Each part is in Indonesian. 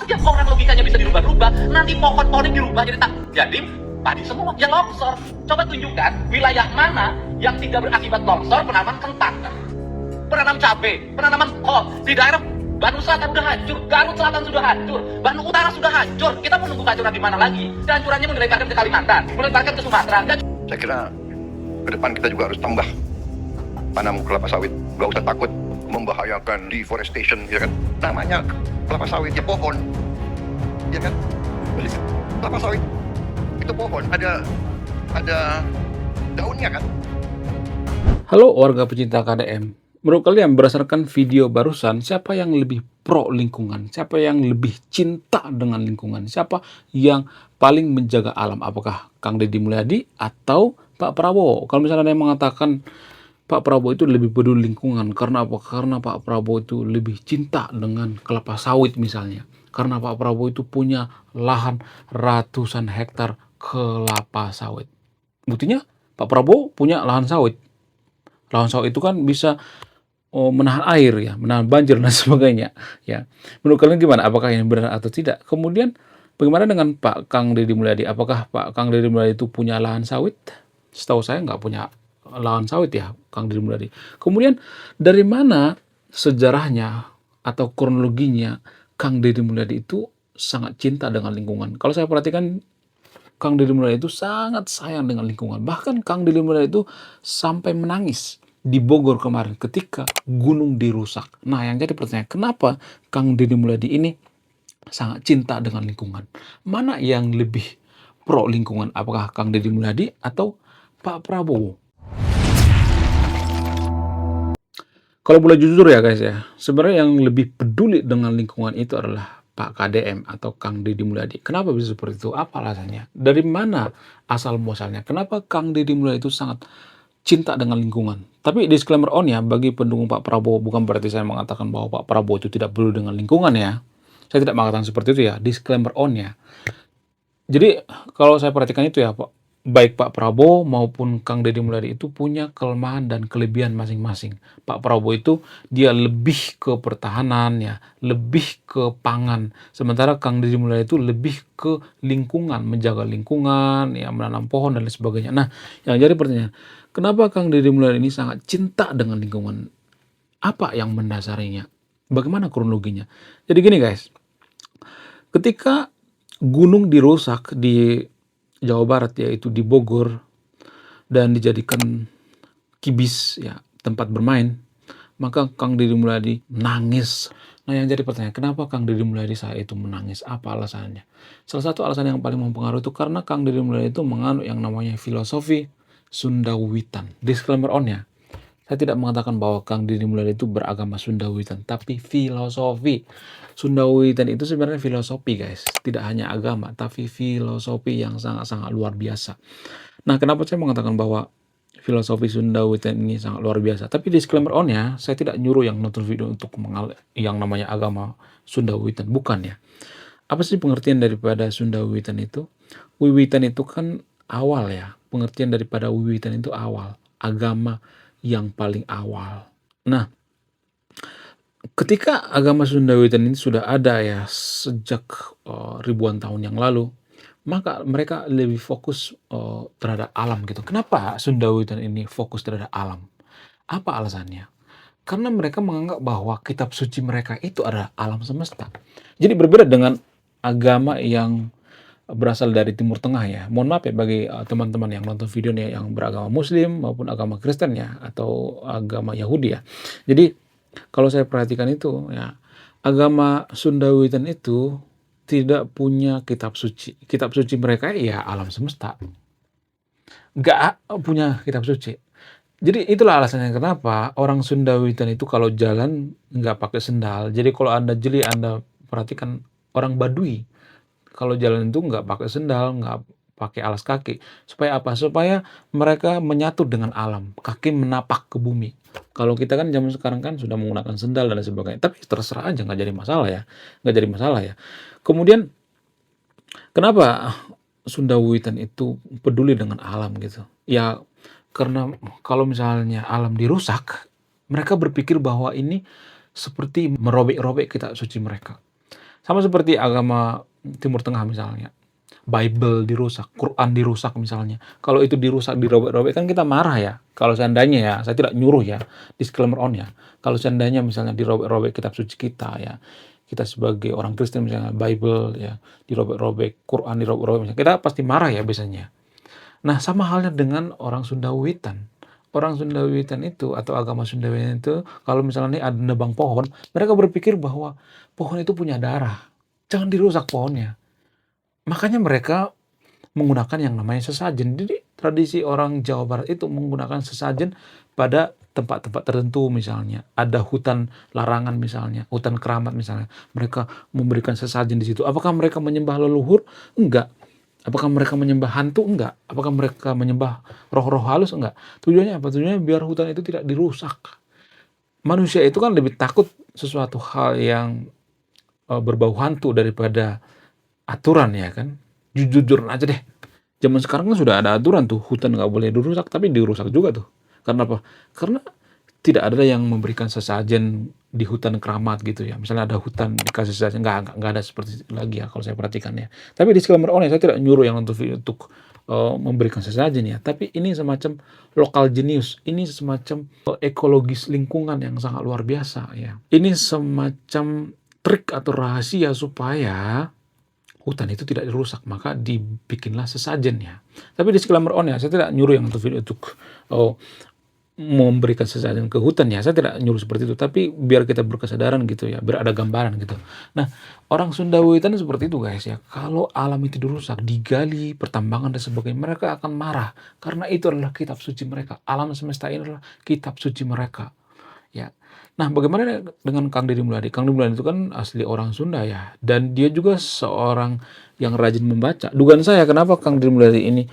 setiap orang logikanya bisa dirubah-rubah, nanti pohon-pohon dirubah jadi padi semua yang longsor. Coba tunjukkan wilayah mana yang tidak berakibat longsor, penanaman kentang, penanam cabai, penanaman kol. Di daerah Bandung Selatan sudah hancur, Garut Selatan sudah hancur, Bandung Utara sudah hancur. Kita mau nunggu kehancuran di mana lagi? Kehancurannya melebarkan ke Kalimantan, melebarkan ke Sumatera. Saya kira ke depan kita juga harus tambah tanam kelapa sawit. Gak usah takut membahayakan deforestation, ya kan? Namanya kelapa sawit ya pohon, ya kan? Jadi, kelapa sawit itu pohon, ada daunnya kan? Halo warga pecinta KDM. Menurut kalian berdasarkan video barusan, siapa yang lebih pro lingkungan? Siapa yang lebih cinta dengan lingkungan? Siapa yang paling menjaga alam? Apakah Kang Deddy Mulyadi atau Pak Prabowo? Kalau misalnya ada yang mengatakan Pak Prabowo itu lebih peduli lingkungan, karena apa? Karena Pak Prabowo itu lebih cinta dengan kelapa sawit misalnya. Karena Pak Prabowo itu punya lahan ratusan hektar kelapa sawit. Buktinya Pak Prabowo punya lahan sawit. Lahan sawit itu kan bisa menahan air ya, menahan banjir dan sebagainya ya. Menurut kalian gimana? Apakah ini benar atau tidak? Kemudian bagaimana dengan Pak Kang Deddy Mulyadi? Apakah Pak Kang Deddy Mulyadi itu punya lahan sawit? Setahu saya nggak punya lahan sawit ya, Kang Deddy Mulyadi. Kemudian dari mana sejarahnya atau kronologinya Kang Deddy Mulyadi itu sangat cinta dengan lingkungan? Kalau saya perhatikan Kang Deddy Mulyadi itu sangat sayang dengan lingkungan. Bahkan Kang Deddy Mulyadi itu sampai menangis di Bogor kemarin ketika gunung dirusak. Nah, yang jadi pertanyaan, kenapa Kang Deddy Mulyadi ini sangat cinta dengan lingkungan? Mana yang lebih pro lingkungan? Apakah Kang Deddy Mulyadi atau Pak Prabowo? Kalau boleh jujur ya guys ya, sebenarnya yang lebih peduli dengan lingkungan itu adalah Pak KDM atau Kang Deddy Mulyadi. Kenapa bisa seperti itu? Apa alasannya? Dari mana asal muasalnya? Kenapa Kang Deddy Mulyadi itu sangat cinta dengan lingkungan? Tapi disclaimer on ya, bagi pendukung Pak Prabowo, bukan berarti saya mengatakan bahwa Pak Prabowo itu tidak peduli dengan lingkungan ya. Saya tidak mengatakan seperti itu ya, disclaimer on ya. Jadi kalau saya perhatikan itu ya, baik Pak Prabowo maupun Kang Deddy Mulyadi itu punya kelemahan dan kelebihan masing-masing. Pak Prabowo itu dia lebih ke pertahanan ya, lebih ke pangan. Sementara Kang Deddy Mulyadi itu lebih ke lingkungan, menjaga lingkungan, ya menanam pohon dan lain sebagainya. Nah, yang jadi pertanyaan, kenapa Kang Deddy Mulyadi ini sangat cinta dengan lingkungan? Apa yang mendasarinya? Bagaimana kronologinya? Jadi gini guys, ketika gunung dirusak di Jawa Barat yaitu di Bogor dan dijadikan kibis ya, tempat bermain, maka Kang Deddy Mulyadi nangis. Nah, yang jadi pertanyaan, kenapa Kang Deddy Mulyadi saat itu menangis? Apa alasannya? Salah satu alasan yang paling mempengaruhi itu karena Kang Deddy Mulyadi itu menganut yang namanya filosofi Sundawiwitan. Disclaimer on ya. Saya tidak mengatakan bahwa Kang Deddy Mulyadi itu beragama Sundawiwitan, tapi filosofi. Sundawiwitan itu sebenarnya filosofi guys, tidak hanya agama, tapi filosofi yang sangat-sangat luar biasa. Nah, kenapa saya mengatakan bahwa filosofi Sundawiwitan ini sangat luar biasa? Tapi disclaimer on ya, saya tidak nyuruh yang nonton video untuk yang namanya agama Sundawiwitan, bukan ya. Apa sih pengertian daripada Sundawiwitan itu? Wiwitan itu kan awal ya, pengertian daripada wiwitan itu awal, agama yang paling awal. Nah, ketika agama Sundawiwitan ini sudah ada ya sejak ribuan tahun yang lalu, maka mereka lebih fokus terhadap alam gitu. Kenapa Sundawiwitan ini fokus terhadap alam? Apa alasannya? Karena mereka menganggap bahwa kitab suci mereka itu adalah alam semesta. Jadi berbeda dengan agama yang berasal dari Timur Tengah ya. Mohon maaf ya bagi teman-teman yang nonton video nih yang beragama Muslim maupun agama Kristen ya, atau agama Yahudi ya. Jadi kalau saya perhatikan itu ya, agama Sundawiwitan itu tidak punya kitab suci. Kitab suci mereka ya alam semesta. Nggak punya kitab suci. Jadi itulah alasannya kenapa orang Sundawiwitan itu kalau jalan nggak pakai sendal. Jadi kalau Anda jeli, Anda perhatikan orang Baduy kalau jalan itu nggak pakai sendal, nggak pakai alas kaki. Supaya apa? Supaya mereka menyatu dengan alam. Kaki menapak ke bumi. Kalau kita kan zaman sekarang kan sudah menggunakan sendal dan sebagainya. Tapi terserah aja, nggak jadi masalah ya. Nggak jadi masalah ya. Kemudian, kenapa Sundawiwitan itu peduli dengan alam gitu? Ya, karena kalau misalnya alam dirusak, mereka berpikir bahwa ini seperti merobek-robek kitab suci mereka. Sama seperti agama Timur Tengah misalnya. Bible dirusak, Quran dirusak misalnya. Kalau itu dirusak, dirobek-robek kan kita marah ya. Kalau seandainya ya, saya tidak nyuruh ya, disclaimer on ya. Kalau seandainya misalnya dirobek-robek kitab suci kita ya, kita sebagai orang Kristen misalnya Bible ya, dirobek-robek, Quran dirobek-robek misalnya, kita pasti marah ya biasanya. Nah, sama halnya dengan orang Sunda Wiwitan. Orang Sunda Wiwitan itu atau agama Sunda Wiwitan itu kalau misalnya ada nebang pohon, mereka berpikir bahwa pohon itu punya darah. Jangan dirusak pohonnya. Makanya mereka menggunakan yang namanya sesajen. Jadi tradisi orang Jawa Barat itu menggunakan sesajen pada tempat-tempat tertentu misalnya. Ada hutan larangan misalnya, hutan keramat misalnya. Mereka memberikan sesajen di situ. Apakah mereka menyembah leluhur? Enggak. Apakah mereka menyembah hantu? Enggak. Apakah mereka menyembah roh-roh halus? Enggak. Tujuannya apa? Tujuannya biar hutan itu tidak dirusak. Manusia itu kan lebih takut sesuatu hal yang berbau hantu daripada aturan ya kan. Jujur aja deh. Zaman sekarang kan sudah ada aturan tuh, hutan nggak boleh dirusak, tapi dirusak juga tuh. Karena apa? Karena tidak ada yang memberikan sesajen di hutan keramat gitu ya. Misalnya ada hutan dikasih sesajen, nggak ada seperti itu lagi ya kalau saya perhatikan ya. Tapi disclaimer on ya, saya tidak nyuruh yang untuk memberikan sesajen ya. Tapi ini semacam lokal genius, ini semacam ekologis lingkungan yang sangat luar biasa ya. Ini semacam trik atau rahasia supaya hutan itu tidak dirusak, maka dibikinlah sesajen ya. Tapi disclaimer on ya, saya tidak nyuruh yang untuk memberikan sesajen ke hutan ya, saya tidak nyuruh seperti itu, tapi biar kita berkesadaran gitu ya, biar ada gambaran gitu. Nah, orang Sunda Wiwitan seperti itu guys ya, kalau alam itu dirusak, digali, pertambangan dan sebagainya, mereka akan marah, karena itu adalah kitab suci mereka, alam semesta ini adalah kitab suci mereka. Ya. Nah, bagaimana dengan Kang Deddy Mulyadi? Kang Deddy Mulyadi itu kan asli orang Sunda ya, dan dia juga seorang yang rajin membaca. Dugaan saya kenapa Kang Deddy Mulyadi ini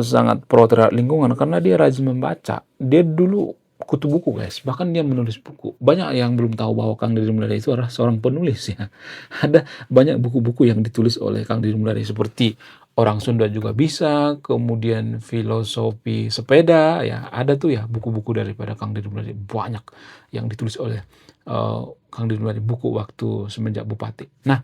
sangat pro terhadap lingkungan, karena dia rajin membaca. Dia dulu kutu buku guys, bahkan dia menulis buku. Banyak yang belum tahu bahwa Kang Deddy Mulyadi itu adalah seorang penulis ya. Ada banyak buku-buku yang ditulis oleh Kang Deddy Mulyadi seperti Orang Sunda Juga Bisa, kemudian Filosofi Sepeda, ya ada tuh ya buku-buku daripada Kang Deddy Mulyadi, banyak yang ditulis oleh Kang Deddy Mulyadi, buku waktu semenjak bupati. Nah,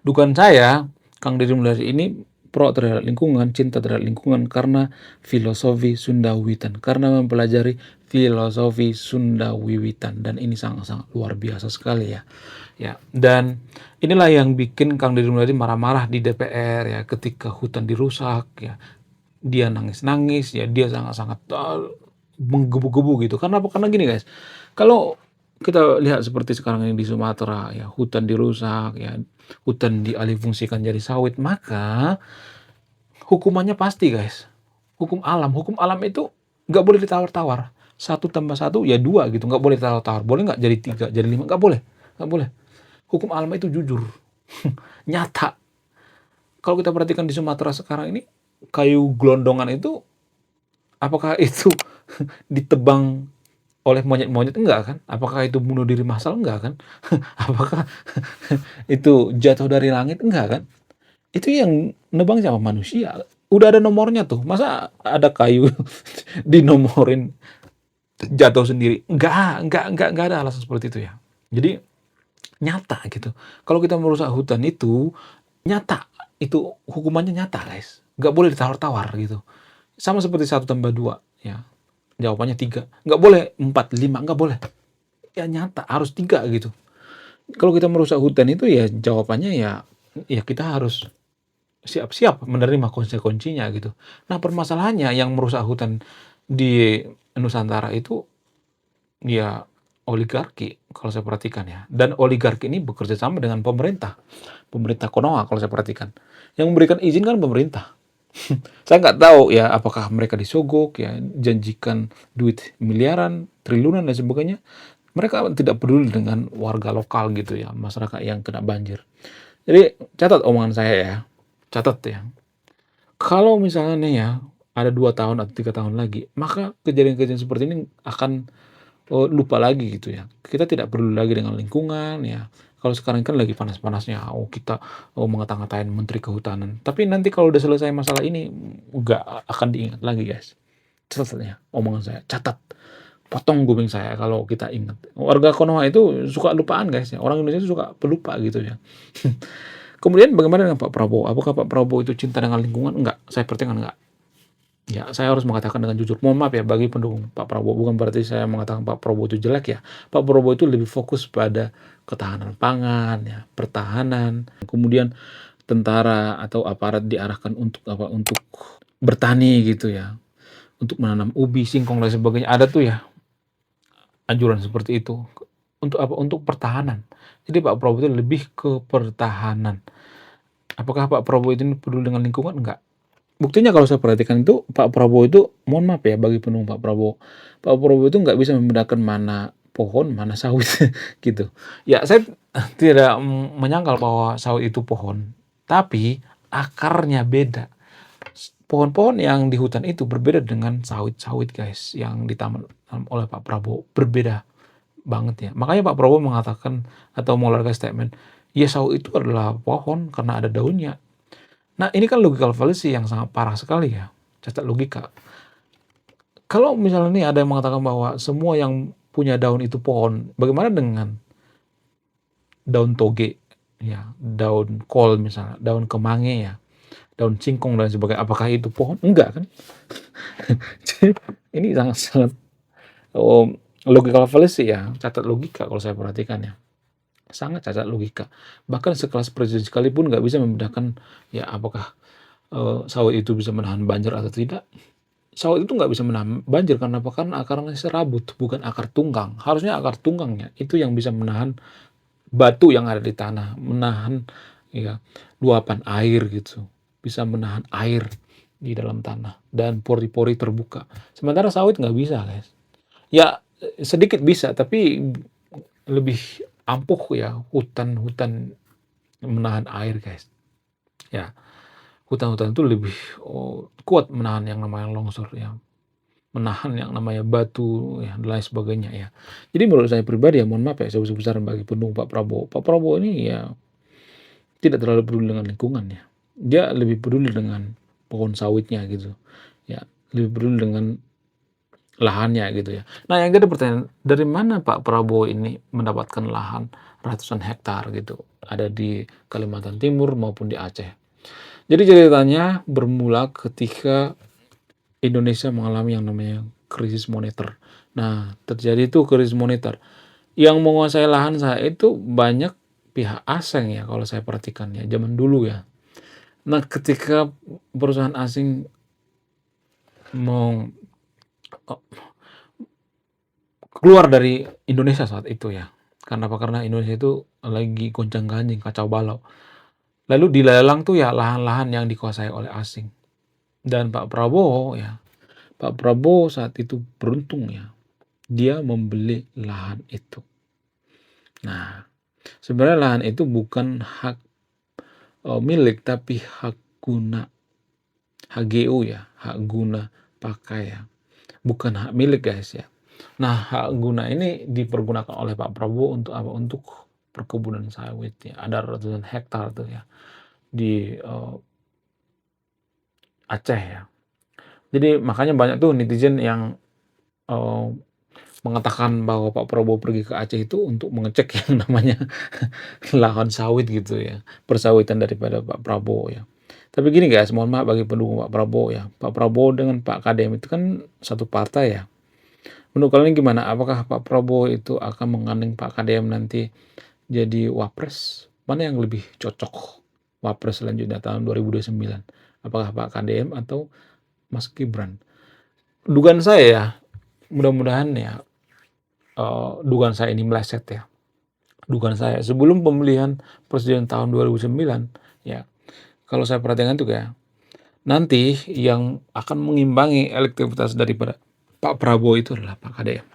dugaan saya Kang Deddy Mulyadi ini pro terhadap lingkungan, cinta terhadap lingkungan karena filosofi Sunda Wiwitan, karena mempelajari filosofi Sunda Wiwitan, dan ini sangat-sangat luar biasa sekali ya. Ya, dan inilah yang bikin Kang Deddy Mulyadi marah-marah di DPR ya ketika hutan dirusak ya. Dia nangis-nangis ya, dia sangat-sangat menggebu-gebu gitu. Karena apa? Karena gini guys. Kalau kita lihat seperti sekarang ini di Sumatera ya, hutan dirusak ya, hutan dialihfungsikan jadi sawit, maka hukumannya pasti guys. Hukum alam itu nggak boleh ditawar-tawar. 1+1 ya 2 gitu, nggak boleh ditawar-tawar. Boleh nggak jadi 3, jadi 5? Nggak boleh. Hukum alam itu jujur, nyata. Kalau kita perhatikan di Sumatera sekarang ini, kayu gelondongan itu, apakah itu ditebang oleh monyet-monyet? Enggak kan? Apakah itu bunuh diri massal? Enggak kan? Apakah itu jatuh dari langit? Enggak kan? Itu yang nebang siapa? Manusia. Udah ada nomornya tuh. Masa ada kayu dinomorin jatuh sendiri? Enggak ada alasan seperti itu ya. Jadi nyata gitu. Kalau kita merusak hutan itu nyata, itu hukumannya nyata guys. Nggak boleh ditawar-tawar gitu. Sama seperti 1+2 ya. Jawabannya 3. Nggak boleh 4, 5, nggak boleh. Ya nyata, harus 3 gitu. Kalau kita merusak hutan itu ya jawabannya ya kita harus siap-siap menerima konsekuensinya gitu. Nah, permasalahannya yang merusak hutan di Nusantara itu ya oligarki kalau saya perhatikan ya. Dan oligarki ini bekerja sama dengan pemerintah Konoha kalau saya perhatikan. Yang memberikan izin kan pemerintah. Saya nggak tahu ya apakah mereka disogok ya, janjikan duit miliaran, triliunan dan sebagainya. Mereka tidak peduli dengan warga lokal gitu ya, masyarakat yang kena banjir. Jadi catat omongan saya ya, catat ya. Kalau misalnya nih ya ada 2 tahun atau 3 tahun lagi, maka kejadian-kejadian seperti ini akan lupa lagi gitu ya. Kita tidak perlu lagi dengan lingkungan ya. Kalau sekarang kan lagi panas-panasnya, kita mengata-ngatain Menteri Kehutanan. Tapi nanti kalau udah selesai masalah ini, nggak akan diingat lagi guys. Catat ya, omongan saya, catat. potong kuping saya kalau kita ingat. Warga Konoha itu suka lupaan guys ya, orang Indonesia itu suka pelupa gitu ya. Kemudian bagaimana dengan Pak Prabowo? Apakah Pak Prabowo itu cinta dengan lingkungan? Enggak, saya perhatikan enggak. Ya, saya harus mengatakan dengan jujur. Mohon maaf ya bagi pendukung Pak Prabowo. Bukan berarti saya mengatakan Pak Prabowo itu jelek ya. Pak Prabowo itu lebih fokus pada ketahanan pangan, ya, pertahanan. Kemudian tentara atau aparat diarahkan untuk apa? Untuk bertani gitu ya. Untuk menanam ubi, singkong dan sebagainya. Ada tuh ya anjuran seperti itu. Untuk apa? Untuk pertahanan. Jadi Pak Prabowo itu lebih ke pertahanan. Apakah Pak Prabowo itu peduli dengan lingkungan? Enggak. Buktinya kalau saya perhatikan itu Pak Prabowo itu, mohon maaf ya bagi pendukung Pak Prabowo. Pak Prabowo itu nggak bisa membedakan mana pohon, mana sawit gitu. Ya saya tidak menyangkal bahwa sawit itu pohon, tapi akarnya beda. Pohon-pohon yang di hutan itu berbeda dengan sawit-sawit guys yang ditanam oleh Pak Prabowo, berbeda banget ya. Makanya Pak Prabowo mengatakan atau mengeluarkan statement, ya sawit itu adalah pohon karena ada daunnya. Nah ini kan logical fallacy yang sangat parah sekali ya, cacat logika. Kalau misalnya nih ada yang mengatakan bahwa semua yang punya daun itu pohon, bagaimana dengan daun toge, ya, daun kol misalnya, daun kemangi ya, daun singkong dan sebagainya, apakah itu pohon? Enggak kan? Jadi, ini sangat-sangat logical fallacy ya, cacat logika kalau saya perhatikan ya. Sangat cacat logika. Bahkan sekelas presiden sekalipun nggak bisa membedakan ya apakah sawit itu bisa menahan banjir atau tidak. Sawit itu nggak bisa menahan banjir karena apa? Karena akarnya serabut, bukan akar tunggang. Harusnya akar tunggangnya itu yang bisa menahan batu yang ada di tanah, menahan ya luapan air gitu, bisa menahan air di dalam tanah dan pori-pori terbuka. Sementara sawit nggak bisa guys. Ya sedikit bisa, tapi lebih ampuh ya hutan-hutan menahan air guys. Ya, hutan-hutan itu lebih kuat menahan yang namanya longsor ya, menahan yang namanya batu ya dan lain sebagainya ya. Jadi menurut saya pribadi ya mohon maaf ya sebesar-besaran bagi pendukung Pak Prabowo. Pak Prabowo ini ya tidak terlalu peduli dengan lingkungan ya. Dia lebih peduli dengan pohon sawitnya gitu. Ya, lebih peduli dengan lahannya gitu ya. Nah yang jadi pertanyaan, dari mana Pak Prabowo ini mendapatkan lahan ratusan hektar gitu? Ada di Kalimantan Timur maupun di Aceh. Jadi ceritanya bermula ketika Indonesia mengalami yang namanya krisis moneter. Nah terjadi itu krisis moneter. Yang menguasai lahan saya itu banyak pihak asing ya kalau saya perhatikan ya, zaman dulu ya. Nah ketika perusahaan asing mau keluar dari Indonesia saat itu ya. Karena apa? Karena Indonesia itu lagi goncang-ganjing, kacau balau. Lalu dilelang tuh ya lahan-lahan yang dikuasai oleh asing. Dan Pak Prabowo ya, Pak Prabowo saat itu beruntung ya, dia membeli lahan itu. Nah, sebenarnya lahan itu bukan hak milik, tapi hak guna, HGU ya, hak guna pakai ya, bukan hak milik guys ya. Nah, hak guna ini dipergunakan oleh Pak Prabowo untuk apa? Untuk perkebunan sawit ya. Ada ratusan hektar tuh ya di Aceh ya. Jadi makanya banyak tuh netizen yang mengatakan bahwa Pak Prabowo pergi ke Aceh itu untuk mengecek yang namanya lahan sawit gitu ya, persawitan daripada Pak Prabowo ya. Tapi gini guys, mohon maaf bagi pendukung Pak Prabowo ya. Pak Prabowo dengan Pak KDM itu kan satu partai ya. Menurut kalian gimana? Apakah Pak Prabowo itu akan menggandeng Pak KDM nanti jadi wapres? Mana yang lebih cocok wapres selanjutnya tahun 2029? Apakah Pak KDM atau Mas Gibran? Dugaan saya ya, mudah-mudahan ya, dugaan saya ini meleset ya. Dugaan saya sebelum pemilihan presiden tahun 2009 ya, kalau saya perhatikan tuh ya, nanti yang akan mengimbangi elektabilitas daripada Pak Prabowo itu adalah Pak KDM.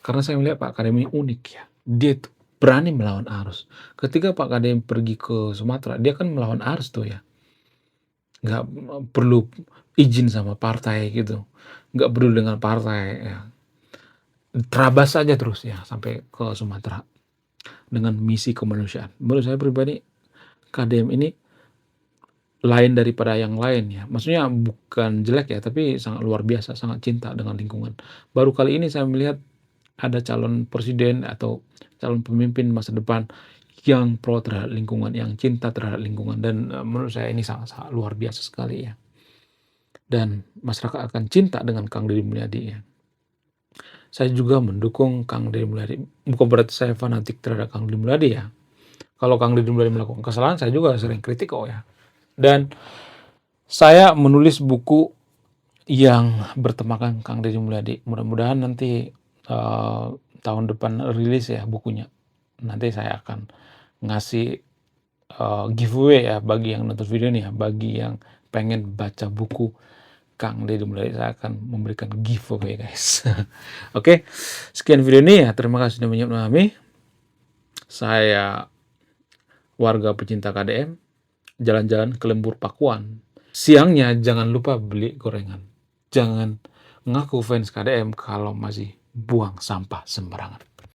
Karena saya melihat Pak KDM ini unik ya. Dia tuh berani melawan arus. Ketika Pak KDM pergi ke Sumatera, dia kan melawan arus tuh ya. Nggak perlu izin sama partai gitu. Nggak peduli dengan partai ya. Terabas saja terus ya sampai ke Sumatera dengan misi kemanusiaan. Menurut saya pribadi KDM ini lain daripada yang lain ya. Maksudnya bukan jelek ya, tapi sangat luar biasa, sangat cinta dengan lingkungan. Baru kali ini saya melihat ada calon presiden atau calon pemimpin masa depan yang pro terhadap lingkungan, yang cinta terhadap lingkungan, dan menurut saya ini sangat-sangat luar biasa sekali ya. Dan masyarakat akan cinta dengan Kang Deddy Mulyadi ya. Saya juga mendukung Kang Deddy Mulyadi. Bukan berarti saya fanatik terhadap Kang Deddy Mulyadi ya. Kalau Kang Deddy Mulyadi melakukan kesalahan, saya juga sering kritik kok ya. Dan saya menulis buku yang bertemakan Kang Deddy Mulyadi. Mudah-mudahan nanti tahun depan rilis ya bukunya. Nanti saya akan ngasih giveaway ya bagi yang nonton video ini ya. Bagi yang pengen baca buku Kang Deddy Mulyadi, saya akan memberikan giveaway guys. Oke, sekian video ini ya. Terima kasih sudah menyimak. Saya warga pecinta KDM, jalan-jalan ke Lembur Pakuan. Siangnya jangan lupa beli gorengan. Jangan ngaku fans KDM kalau masih buang sampah sembarangan.